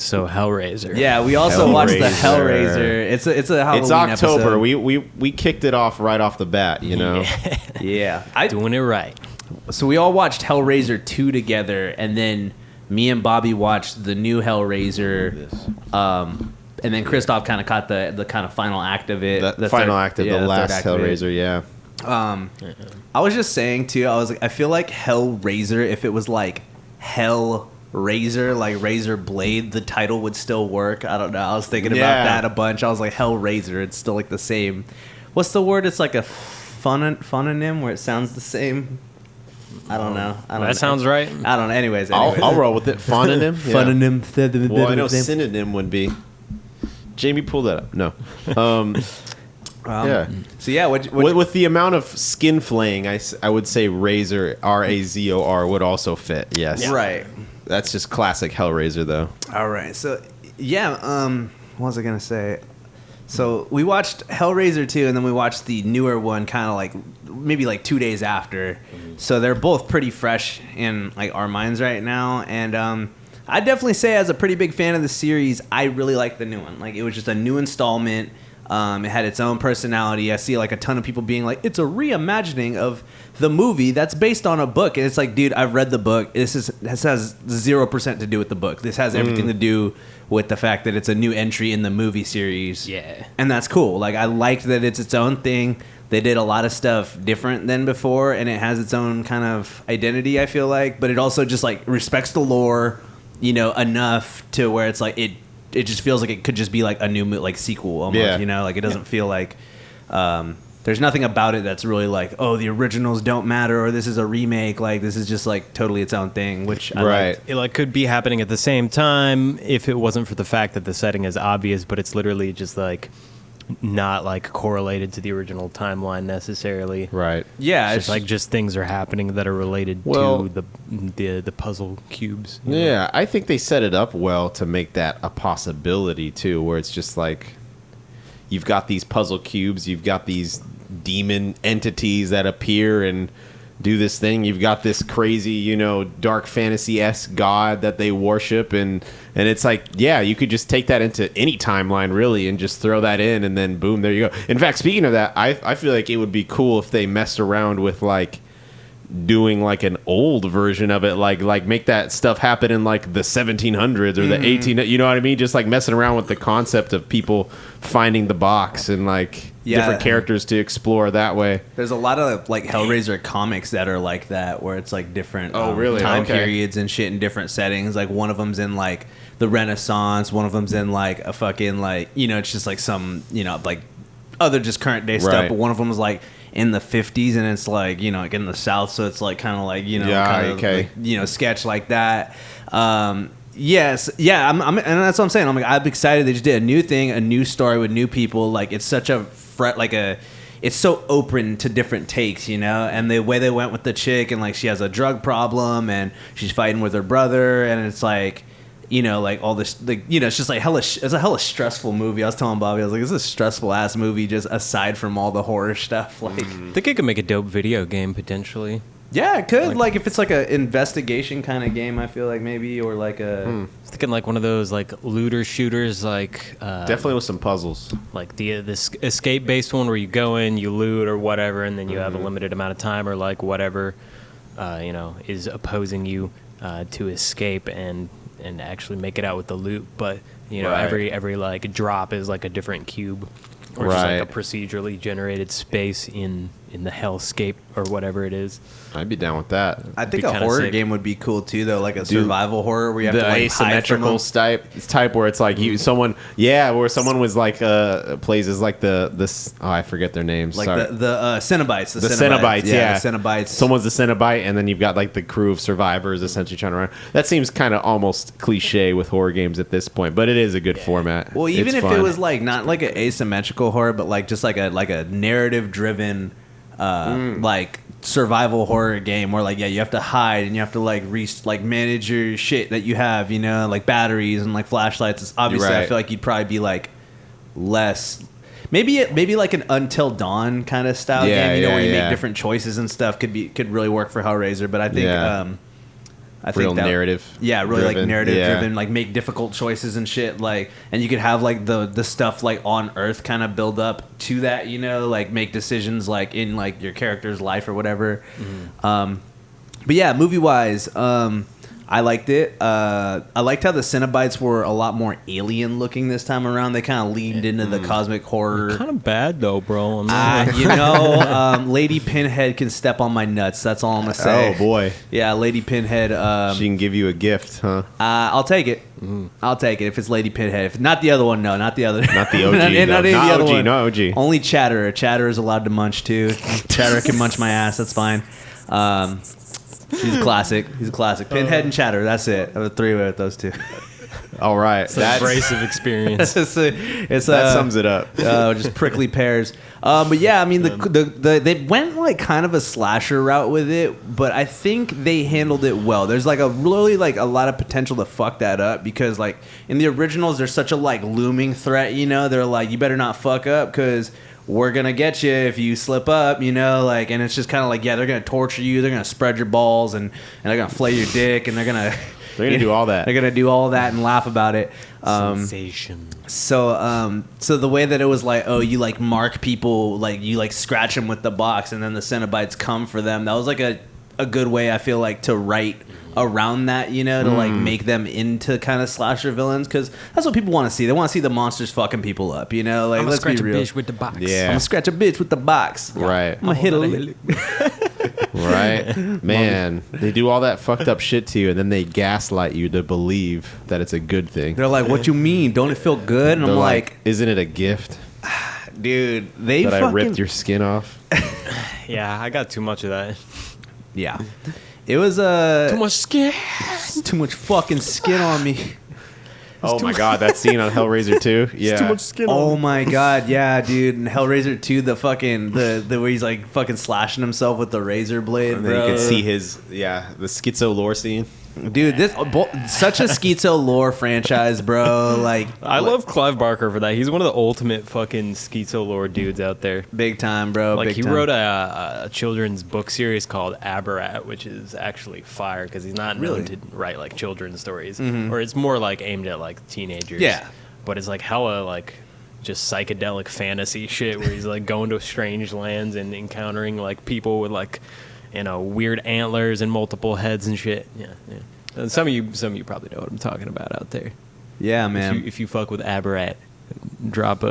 So Hellraiser. Yeah, we also watched the Hellraiser. It's a Halloween It's October. episode. We kicked it off right off the bat, you know. Yeah. Doing it right. So we all watched Hellraiser 2 together, and then me and Bobby watched the new Hellraiser. And then Christoph kind of caught the kind of final act of it. The final act of the last Hellraiser, yeah. I was just saying too, I was like, I feel like Hellraiser, if it was like Hellraiser, like Razor Blade, the title would still work. I don't know. I was thinking about that a bunch. I was like, Hellraiser, it's still like the same. What's the word? It's like a phononym where it sounds the same. I don't know. That sounds right. I don't know. Anyways. I'll roll with it. Phononym? Phononym. Well, I know synonym would be. Jamie, pull that up. No. Yeah. So yeah, with the amount of skin flaying, I would say Razor, Razor would also fit. Yes. Yeah. Right. That's just classic Hellraiser, though. All right. So yeah. What was I gonna say? So we watched Hellraiser 2, and then we watched the newer one, kind of like maybe like 2 days after. So they're both pretty fresh in like our minds right now, and I'd definitely say, as a pretty big fan of the series, I really like the new one. Like, it was just a new installment. It had its own personality. I see like a ton of people being like, it's a reimagining of the movie that's based on a book. And it's like, dude, I've read the book. This has 0% to do with the book. This has everything to do with the fact that it's a new entry in the movie series. Yeah. And that's cool. Like, I liked that it's its own thing. They did a lot of stuff different than before, and it has its own kind of identity, I feel like. But it also just like respects the lore, you know, enough to where it's like it just feels like it could just be like a new like sequel almost, you know, like it doesn't feel like there's nothing about it that's really like, oh, the originals don't matter, or this is a remake. Like, this is just like totally its own thing, which I liked. It like could be happening at the same time if it wasn't for the fact that the setting is obvious, but it's literally just like not like correlated to the original timeline necessarily. Right. Yeah, It's just like things are happening that are related to the puzzle cubes. Yeah, I think they set it up well to make that a possibility too, where it's just like you've got these puzzle cubes, you've got these demon entities that appear and do this thing. You've got this crazy, you know, dark fantasy-esque god that they worship, and it's like, yeah, you could just take that into any timeline really and just throw that in, and then boom, there you go. In fact, speaking of that, I feel like it would be cool if they messed around with like doing like an old version of it, like make that stuff happen in like the 1700s or the 1800s, you know what I mean? Just like messing around with the concept of people finding the box and like different characters to explore that way. There's a lot of like Hellraiser comics that are like that, where it's like different time periods and shit in different settings. Like one of them's in like the Renaissance, one of them's in like a fucking like, you know, it's just like some, you know, like other just current day stuff, but one of them is like in the 50s, and it's like, you know, like in the South, so it's like kind of like, you know, like, you know, sketch like that. Yes, yeah, I'm, and that's what I'm saying. I'm excited they just did a new thing, a new story with new people. Like, it's such a it's so open to different takes, you know. And the way they went with the chick, and like she has a drug problem, and she's fighting with her brother, and it's like, you know, like all this, like, you know, it's just like it's a hella stressful movie. I was telling Bobby, I was like, this is a stressful ass movie, just aside from all the horror stuff. Like, I think it could make a dope video game potentially. Yeah, it could. Like if it's like a investigation kind of game, I feel like maybe, or like a. I was thinking like one of those like looter shooters, like definitely with some puzzles, like this escape based one where you go in, you loot or whatever, and then you have a limited amount of time, or like whatever, you know, is opposing you to escape and actually make it out with the loot. But you know, every like drop is like a different cube, or just like a procedurally generated space in the hellscape or whatever it is. I'd be down with that. I think a horror game would be cool too, though, like a survival horror where you have to like asymmetrical type where it's like where someone was like plays as like the I forget their names, like the Cenobites, the Cenobites, the Cenobites. Someone's the Cenobite, and then you've got like the crew of survivors essentially trying to run. That seems kind of almost cliche with horror games at this point, but it is a good format. Well, even if it was like not like an asymmetrical horror, but like just like a narrative driven like survival horror game where like you have to hide and you have to like manage your shit that you have, you know, like batteries and like flashlights. It's obviously I feel like you'd probably be like less maybe like an Until Dawn kind of style game, you know, where you make different choices and stuff could really work for Hellraiser. But I think I think real narrative. Yeah, really driven. like narrative driven, like make difficult choices and shit. Like, and you could have like the stuff like on Earth kind of build up to that, you know, like make decisions like in like your character's life or whatever. But yeah, movie wise, I liked it. I liked how the Cenobites were a lot more alien looking this time around. They kind of leaned into the cosmic horror. Kind of bad though, bro. You know, Lady Pinhead can step on my nuts. That's all I'm gonna say. Oh boy. Yeah, Lady Pinhead. She can give you a gift, huh? I'll take it. I'll take it if it's Lady Pinhead. If not the other one, no, not the other. Not the OG. not no. not the other OG, one. no OG. Only Chatterer. Chatterer is allowed to munch too. Chatterer can munch my ass. That's fine. He's a classic. He's a classic. Pinhead and Chatterer. That's it. I have a three-way with those two. All right. It's an abrasive experience. That sums it up. Just prickly pears. But yeah, I mean, they went like kind of a slasher route with it, but I think they handled it well. There's like a really like a lot of potential to fuck that up because like in the originals, there's such a like looming threat. You know, they're like, you better not fuck up because we're gonna get you if you slip up, you know, like, and it's just kind of like, yeah, they're gonna torture you, they're gonna spread your balls, and they're gonna flay your dick, and they're gonna do all that. They're gonna do all that and laugh about it. Sensation. So the way that it was like, oh, you like mark people, like you like scratch them with the box, and then the Cenobites come for them. That was like a good way, I feel like, to write around that, you know, to like make them into kind of slasher villains, because that's what people want to see. They want to see the monsters fucking people up, you know. Like, let's be real. I'm gonna scratch a bitch with the box. Yeah. I'm gonna scratch a bitch with the box. Right. I'm gonna hit a lick. Right. Man, they do all that fucked up shit to you, and then they gaslight you to believe that it's a good thing. They're like, "What you mean? Don't it feel good?" And They're I'm like, "Isn't it a gift, dude, they that fucking... I ripped your skin off?" Yeah, I got too much of that. Yeah. It was Too much skin. too much fucking skin on me. Oh my god, that scene on Hellraiser 2? Yeah. Too much skin on Oh me. my god, yeah, dude. And Hellraiser 2, the fucking the where he's like fucking slashing himself with the razor blade, And bro. then you can see the schizo lore scene. Dude, this such a schizo lore franchise, bro. Like, I love Clive Barker for that. He's one of the ultimate fucking schizo lore dudes out there. big time, bro. Like, big he time. wrote a children's book series called Aberrat, which is actually fire because he's not known to write like children's stories, or it's more like aimed at like teenagers. Yeah, but it's like hella like just psychedelic fantasy shit where he's like going to strange lands and encountering like people with like, you know, weird antlers and multiple heads and shit. Yeah. And some of you probably know what I'm talking about out there. Yeah, man. If you fuck with Aberrat, drop a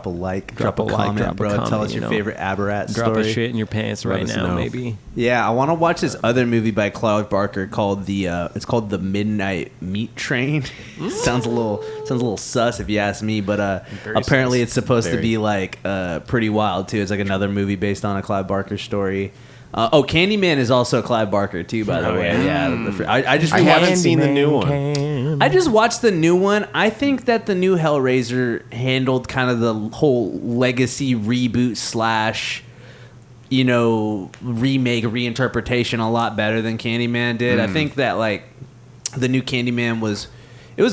like, drop a like, comment, drop a bro. comment, Tell us you your know. favorite Aberrat drop story. a shit in your pants Let right us now, know. maybe. Yeah, I want to watch this other movie by Clive Barker called it's called The Midnight Meat Train. sounds a little sus if you ask me, but apparently sus. it's supposed to be like pretty wild too. It's like another movie based on a Clive Barker story. Candyman is also Clive Barker too, by the way. Yeah, I just I haven't seen the new one. I just watched the new one. I think that the new Hellraiser handled kind of the whole legacy reboot / you know, remake, reinterpretation a lot better than Candyman did. I think that like the new Candyman was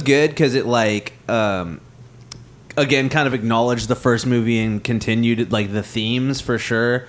good because it like again kind of acknowledged the first movie and continued like the themes for sure.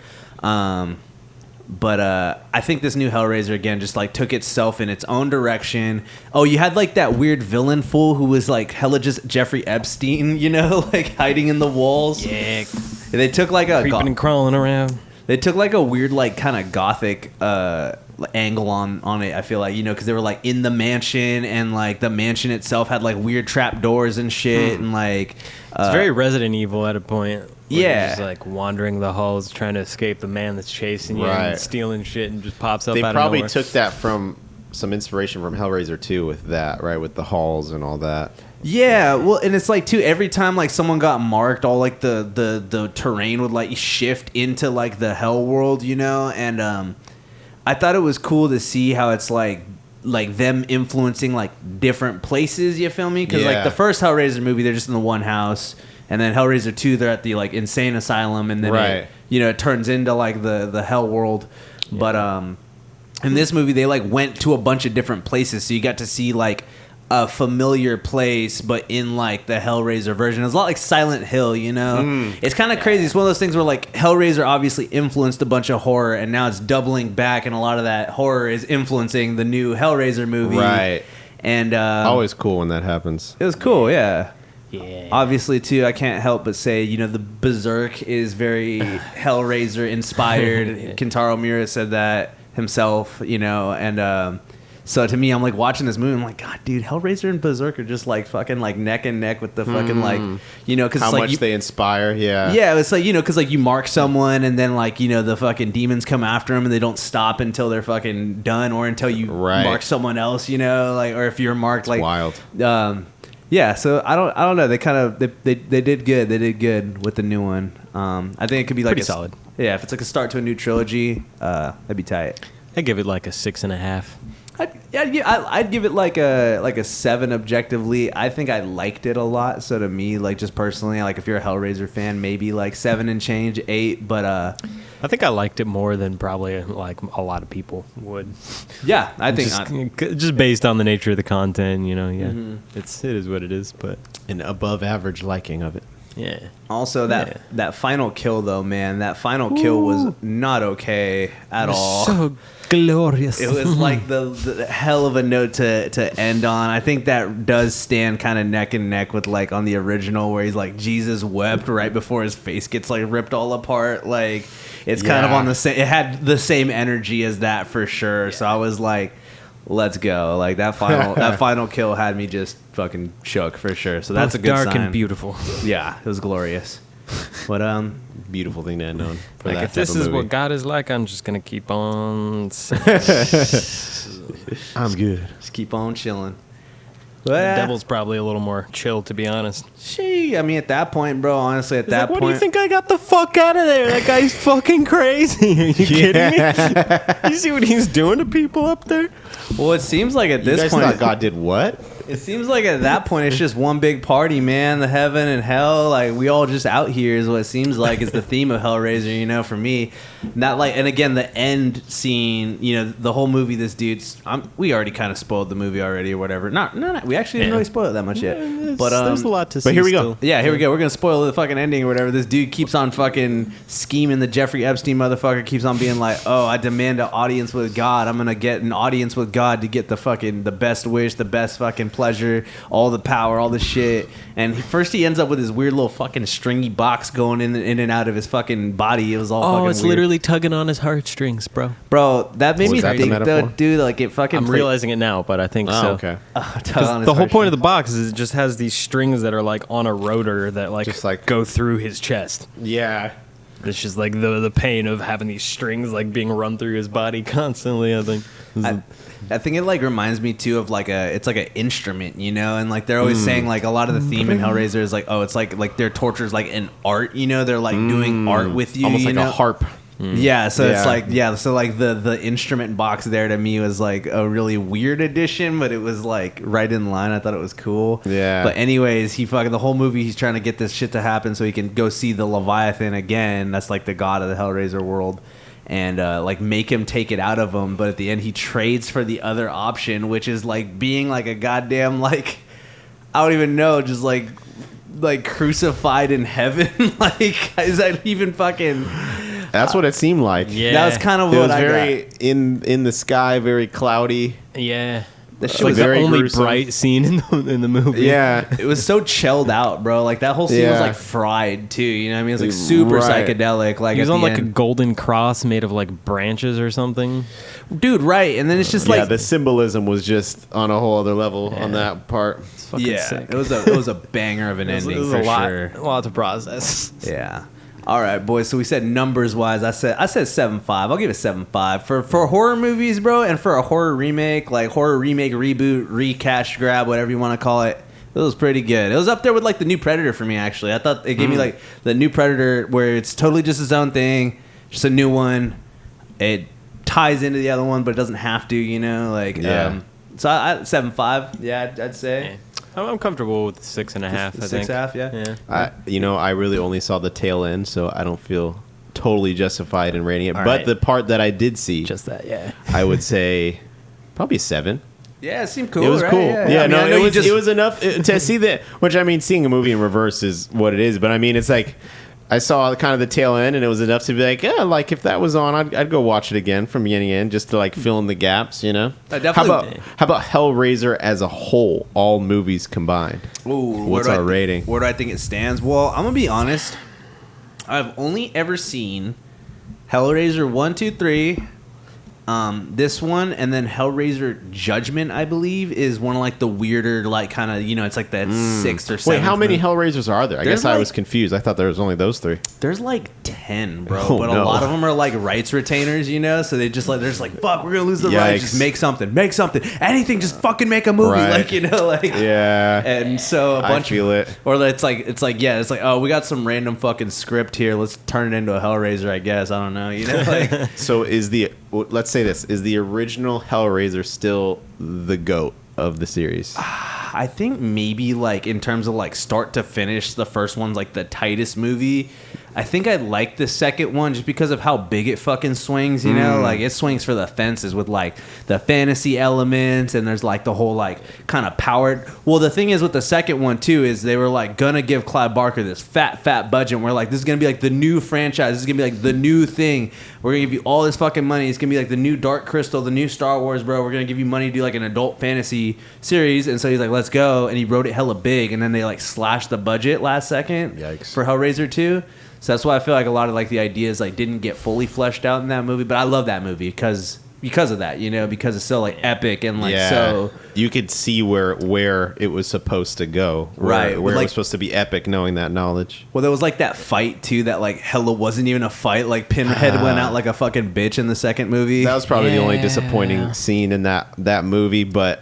But I think this new Hellraiser again just like took itself in its own direction. Oh, you had like that weird villain fool who was like hella just Jeffrey Epstein, you know, like hiding in the walls. Yeah, They took like a creeping and crawling around. They took like a weird like kind of gothic angle on it. I feel like, you know, because they were like in the mansion and like the mansion itself had like weird trap doors and shit and like It's very Resident Evil at a point. Where Yeah. you're just like wandering the halls trying to escape the man that's chasing you Right. and stealing shit and just pops up They out probably of nowhere. took that from some inspiration from Hellraiser 2 with that, right? With the halls and all that. Yeah, well, and it's like too every time like someone got marked, all like the terrain would like shift into like the hell world, you know. And I thought it was cool to see how it's like them influencing like different places. You feel me? Because like Yeah. the first Hellraiser movie, they're just in the one house, and then Hellraiser 2, they're at the like insane asylum, and then Right. it turns into like the hell world. But in this movie, they like went to a bunch of different places, so you got to see like a familiar place, but in like the Hellraiser version. It's a lot like Silent Hill, you know? It's kind of crazy. It's one of those things where like Hellraiser obviously influenced a bunch of horror, and now it's doubling back, and a lot of that horror is influencing the new Hellraiser movie. Right. And always cool when that happens. It was cool, yeah. Yeah. Obviously, too, I can't help but say, you know, the Berserk is very Hellraiser inspired. Kentaro Miura said that himself, you know, and so to me, I'm like watching this movie, I'm like, God, dude, Hellraiser and Berserk are just like fucking like neck and neck with the fucking like, you know, because how it's like much they inspire, yeah, it's like, you know, because like you mark someone and then like, you know, the fucking demons come after them and they don't stop until they're fucking done or until you mark someone else, you know, like, or if you're marked, like wild. Yeah, so I don't know. They kind of they did good. They did good with the new one. I think it could be like pretty solid. Yeah, if it's like a start to a new trilogy, that'd be tight. I'd give it like a 6.5. I'd give it like a 7 objectively. I think I liked it a lot. So to me, like just personally, like if you're a Hellraiser fan, maybe like 7 and change, 8. But I think I liked it more than probably like a lot of people would. Yeah, I think just based on the nature of the content, you know. Yeah, it is what it is. But an above average liking of it. Yeah. Also, that final kill though, man, that final kill was not okay at all. So glorious. It was like the hell of a note to end on. I think that does stand kind of neck and neck with like on the original where he's like Jesus wept right before his face gets like ripped all apart. Like it's kind of on the same. It had the same energy as that for sure. Yeah. So I was like, let's go. Like that final kill had me just fucking shook for sure. So that's a good dark sign. And beautiful. Yeah, it was glorious. But beautiful thing to end on. For like that if this is what God is like, I'm just gonna keep on. I'm good. Just keep on chilling. The devil's probably a little more chill, to be honest. I mean, at that point, bro, honestly, at that point... What do you think I got the fuck out of there? That guy's fucking crazy. Are you kidding me? You see what he's doing to people up there? Well, it seems like at this point... You guys thought God did what? It seems like at that point, it's just one big party, man. The heaven and hell, like, we all just out here is what it seems like is the theme of Hellraiser, you know, for me. Not like... And again, the end scene, you know, the whole movie, this dude's... we already kind of spoiled the movie already or whatever. No, we actually didn't really spoil it that much yet. But there's a lot to see. But here we go. Yeah, here we go. We're going to spoil the fucking ending or whatever. This dude keeps on fucking scheming. The Jeffrey Epstein motherfucker keeps on being like, oh, I demand an audience with God. I'm going to get an audience with God to get the best wish, the best fucking pleasure, all the power, all the shit. And first he ends up with his weird little fucking stringy box going in and out of his fucking body. It was all fucking it's weird. Literally tugging on his heartstrings, bro. Bro, that made me think, though, dude, like it fucking... I'm realizing it now, but I think so. Okay. The whole point of the box is it just has these strings that are like on a rotor that like go through his chest. Yeah. It's just like the pain of having these strings like being run through his body constantly. I think. I think it like reminds me too of like it's like an instrument, you know, and like they're always saying like a lot of the theme in Hellraiser is like, oh, it's like their torture is like an art, you know, they're like doing art with you, almost you like know? a harp. Yeah, so it's like so like the instrument box there to me was like a really weird addition, but it was like right in line. I thought it was cool. Yeah. But anyways, the whole movie he's trying to get this shit to happen so he can go see the Leviathan again. That's like the god of the Hellraiser world. And like make him take it out of him, but at the end he trades for the other option, which is like being like a goddamn like I don't even know, just like crucified in heaven. Like is that even fucking? That's what it seemed like. Yeah, that was kind of what I got. In the sky, very cloudy. Yeah. That shit was was the very only gruesome. bright scene in the movie. Yeah. It was so chilled out, bro. Like that whole scene was like fried too. You know what I mean? It was like super psychedelic. Like he was at on the like end. a golden cross made of like branches or something. Dude, right? And then it's just like the symbolism was just on a whole other level on that part. It's fucking sick. It was a banger of an ending. It was for a lot to process. Yeah. All right, boys. So we said numbers wise, I said 7.5. I'll give it 7.5 for horror movies, bro, and for a horror remake, like horror remake, reboot, recash grab, whatever you want to call it. It was pretty good. It was up there with like the new Predator for me. Actually, I thought it gave me like the new Predator, where it's totally just its own thing, just a new one. It ties into the other one, but it doesn't have to, you know. Like, so I 7.5. Yeah, I'd say. Yeah. I'm comfortable with 6.5. I think 6.5. Yeah. I really only saw the tail end, so I don't feel totally justified in rating it. All but right. the part that I did see, Just that, yeah. I would say probably 7. Yeah, it seemed cool. It was right? cool. Yeah, I mean, it was enough to see that. Which I mean, seeing a movie in reverse is what it is. But I mean, it's like I saw kind of the tail end, and it was enough to be like, yeah, like if that was on, I'd go watch it again from beginning to end, just to like fill in the gaps. You know. How about Hellraiser as a whole, all movies combined? Ooh, what's our rating? Where do I think it stands? Well, I'm gonna be honest. I've only ever seen Hellraiser 1, 2, 3. This one, and then Hellraiser Judgment, I believe, is one of like the weirder, like kind of, you know, it's like that 6th or 7th. Wait, how many Hellraisers are there? I guess I was like, confused. I thought there was only those 3. There's like 10, bro. Oh, but a lot of them are like rights retainers, you know. So they just like, they're just like, fuck, we're gonna lose the rights. Just make something, anything. Just fucking make a movie, right. like, you know, like yeah. And so a bunch I feel it. Or it's like oh, we got some random fucking script here. Let's turn it into a Hellraiser, I guess. I don't know, you know. Like, so let's say this is the original Hellraiser still the GOAT of the series? I think maybe like in terms of like start to finish, the first one's like the tightest movie. I think I like the second one just because of how big it fucking swings, you know? Like, it swings for the fences with, like, the fantasy elements, and there's, like, the whole, like, kind of powered... Well, the thing is with the second one, too, is they were, like, gonna give Clive Barker this fat budget, and we're like, this is gonna be, like, the new franchise. This is gonna be, like, the new thing. We're gonna give you all this fucking money. It's gonna be, like, the new Dark Crystal, the new Star Wars, bro. We're gonna give you money to do, like, an adult fantasy series. And so he's like, let's go. And he wrote it hella big, and then they, like, slashed the budget last second. Yikes. For Hellraiser 2. So that's why I feel like a lot of like the ideas like didn't get fully fleshed out in that movie, but I love that movie because of that, you know, because it's so like epic and like so you could see where it was supposed to go, where like, it was supposed to be epic, knowing that knowledge. Well, there was like that fight too that like hella wasn't even a fight. Like Pinhead went out like a fucking bitch in the second movie. That was probably the only disappointing scene in that movie, but.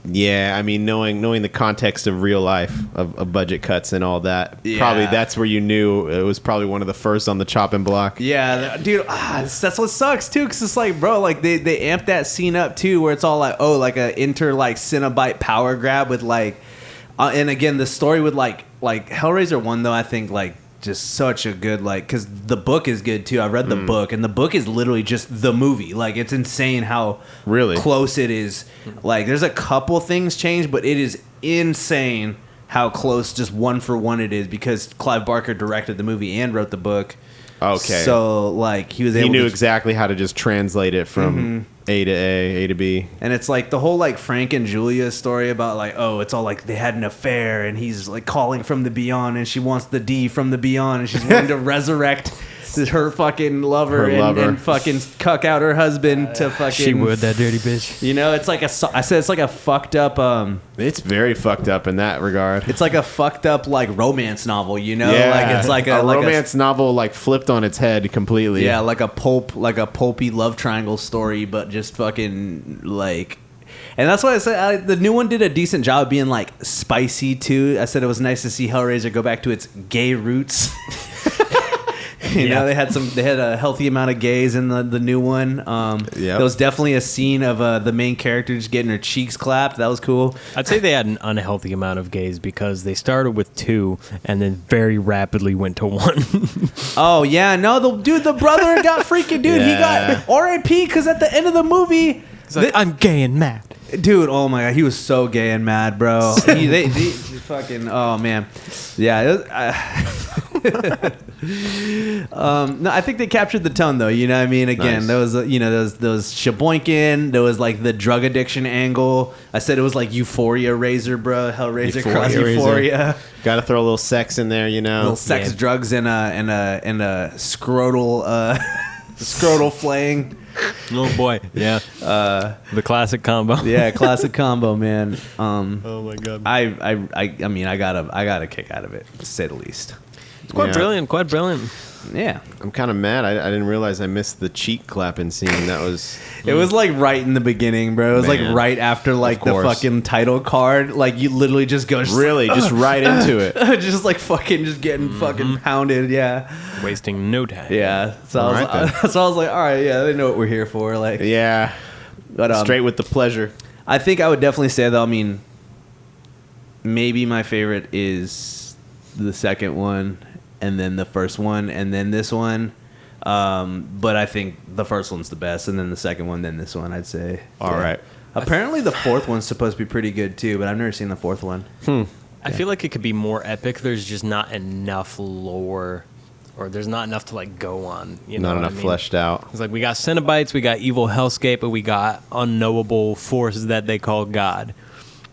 Yeah, I mean, knowing the context of real life, of budget cuts and all that, probably that's where you knew it was probably one of the first on the chopping block. Yeah, dude, that's what sucks too, because it's like, bro, like they amped that scene up too, where it's all like, oh, like a like Cenobite power grab with like, and again the story with like Hellraiser 1 though, I think like just such a good like, because the book is good too. I read the book, and the book is literally just the movie. Like, it's insane how really close it is. Like, there's a couple things changed, but it is insane how close just one for one it is, because Clive Barker directed the movie and wrote the book. Okay. So like he knew exactly how to just translate it from A to A to B. And it's like the whole like Frank and Julia story about like, oh, it's all like they had an affair and he's like calling from the beyond and she wants the D from the beyond and she's willing to resurrect her fucking lover and fucking cuck out her husband to fucking... She would, that dirty bitch. You know, it's like I said it's like a fucked up... It's very fucked up in that regard. It's like a fucked up like romance novel, you know? Yeah. Like it's like a romance novel like flipped on its head completely. Yeah, like a pulpy love triangle story, but just fucking like... And that's why I said the new one did a decent job of being like spicy too. I said it was nice to see Hellraiser go back to its gay roots. You know, they had a healthy amount of gays in the new one. There was definitely a scene of the main character just getting her cheeks clapped. That was cool. I'd say they had an unhealthy amount of gays because they started with 2 and then very rapidly went to 1. Oh yeah, no, the brother got freaking dude. He got R.I.P. because at the end of the movie, he's like, I'm gay and mad. Dude, oh my god, he was so gay and mad, bro. They fucking, oh man, yeah. No, I think they captured the tone though. You know what I mean? Again, nice. There was those Sheboygan. There was like the drug addiction angle. I said it was like Euphoria Razor, bro. Hellraiser cross Euphoria. Got to throw a little sex in there, you know. Little sex, drugs, and a scrotal flaying. Oh boy, yeah. The classic combo. Yeah, classic combo, man. Oh my god. I mean, I got a kick out of it, to say the least. It's quite brilliant. Yeah. I'm kind of mad. I didn't realize I missed the cheek clapping scene. That was... It was like right in the beginning, bro. It was like right after like the fucking title card. Like you literally just go... Just right into it. Just like fucking just getting fucking pounded, yeah. Wasting no time. Yeah. So I was like, all right, yeah, they know what we're here for. Like, yeah. But straight with the pleasure. I think I would definitely say though, I mean, maybe my favorite is the second one, and then the first one, and then this one. But I think the first one's the best, and then the second one, then this one, I'd say. All right. Apparently, the fourth one's supposed to be pretty good too, but I've never seen the fourth one. I feel like it could be more epic. There's just not enough lore, or there's not enough to like go on. You know, not enough fleshed out. It's like we got Cenobites, we got evil hellscape, but we got unknowable forces that they call God.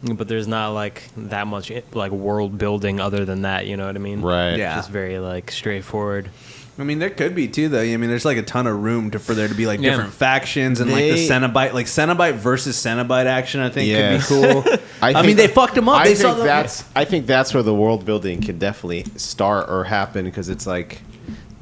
But there's not like that much like world building other than that. You know what I mean? Right. Yeah. Just very like straightforward. I mean, there could be too, though. I mean, there's like a ton of room for there to be like different factions and like the Cenobite versus Cenobite action. I think could be cool. I mean, they fucked them up. I think that's where the world building can definitely start or happen because it's like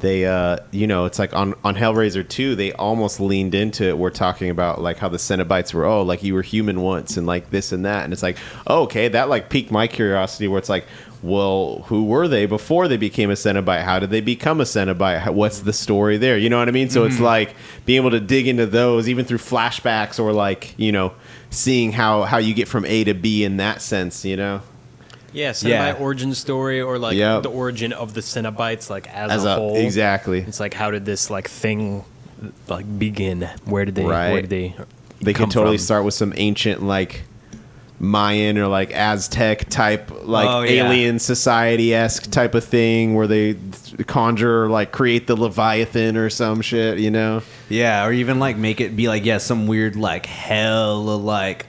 they, it's like on Hellraiser 2, they almost leaned into it. We're talking about like how the Cenobites were, like you were human once and like this and that, and it's like, okay, that like piqued my curiosity. Where it's like, well, who were they before they became a Cenobite? How did they become a Cenobite? What's the story there? You know what I mean? So it's like being able to dig into those even through flashbacks or like, seeing how you get from A to B in that sense, Yeah, Cenobite origin story or like the origin of the Cenobites like as a whole. Exactly. It's like how did this like thing like begin? Where did they They could totally start with some ancient like Mayan or like Aztec type like alien society-esque type of thing where they conjure or like create the Leviathan or some shit, Yeah, or even like make it be like some weird like hell like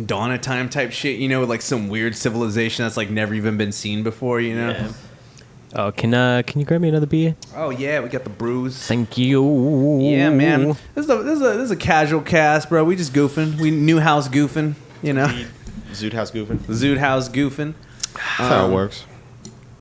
Dawn of Time type shit, like some weird civilization that's like never even been seen before, Yeah. Oh, can you grab me another beer? Oh yeah, we got the brews. Thank you. Yeah, man. This is a casual cast, bro. We just goofing. We new house goofing. Zude house goofing. Zude house goofing. That's how it works.